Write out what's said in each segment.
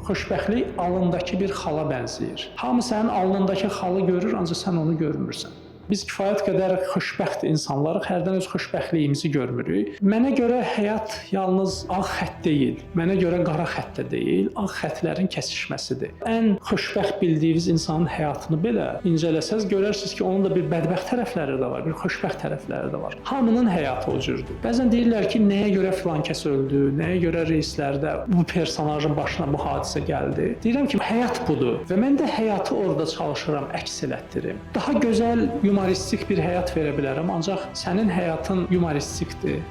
Xoşbəxtlik alındakı bir xala bənzəyir. Hamı sənin alnındakı xalı görür, ancaq sən onu görmürsən. Biz kifayət qədər xoşbəxt insanlarıq, hərdən öz xoşbəxtliyimizi görmürük. Mənə görə həyat yalnız ağ xətt deyil, mənə görə qara xətt də deyil, ağ xəttlərin kəsişməsidir. Ən xoşbəxt bildiyiniz insanın həyatını belə incələsəz, görərsiniz ki, onun da bir bədbəxt tərəfləri də var, bir xoşbəxt tərəfləri də var. Hamının həyatı o cürdür. Bəzən deyirlər ki, nəyə görə filan kəs öldü, nəyə görə reyslərdə bu personajın başına bu hadisə gəldi. Deyirəm ki, həyat budur və mən də həyatı orada çalışıram, əks elətdirim. Daha gözəl humoristik bir həyat verə bilərəm, ancaq sənin həyatın humoristikdir.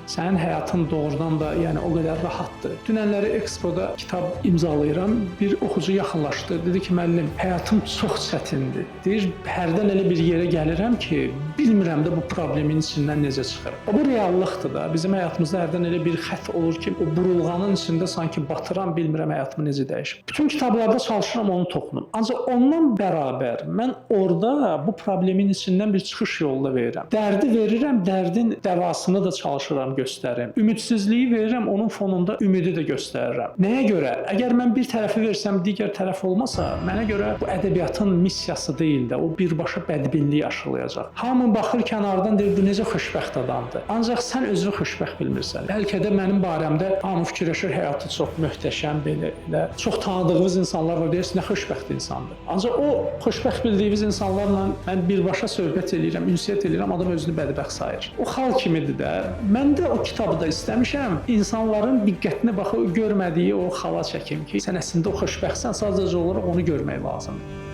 Sənin həyatın doğrudan da yəni o qədər rahatdır. Dünənləri Expoda kitab imzalayıram. Bir oxucu yaxınlaşdı. Dedi ki, müəllim, həyatım çox çətindir. Deyir, hərdən elə bir yerə gəlirəm ki, bilmirəm də bu problemin içindən necə çıxırım. Bu reallıqdır da. Bizim həyatımızda hərdən elə bir xətt olur ki, o burulğanın içində sanki batıram, bilmirəm həyatımı necə dəyişim. Bütün kitablarda çalışıram onu toxunum. Ancaq ondan bərabər mən orada bu problemin içindən bir çıxış yolu da verirəm. Dərdi verirəm, dərdin dəvasını da çalışıram göstərim. Ümidsizliyi verirəm, onun fonunda ümidi də göstərirəm. Nəyə görə? Əgər mən bir tərəfi versəm, digər tərəf olmasa, mənə görə bu ədəbiyyatın missiyası deyil də, o birbaşa bədbinlik aşılayacaq. Hamı baxır kənardan deyir, bu necə xoşbəxt adamdır. Ancaq sən özünü xoşbəxt bilmirsən. Bəlkə də mənim barəmdə hamı fikirləşir, həyatı çox möhtəşəm, belə. Çox tanıdığınız insanlar var, deyirsən, nə xoşbəxt insandır. Ancaq o xoşbəxt bildiyiniz insanlarla mən birbaşa söhbət edirəm, ünsiyyət edirəm, adam özünü bədbəxt sayır. O xal kimidir də. Mən də o kitabı da istəmişəm. İnsanların diqqətinə baxıb görmədiyi o xala çəkim ki, sən əslində o xoşbəxtsən, sadəcə olaraq onu görmək lazımdır.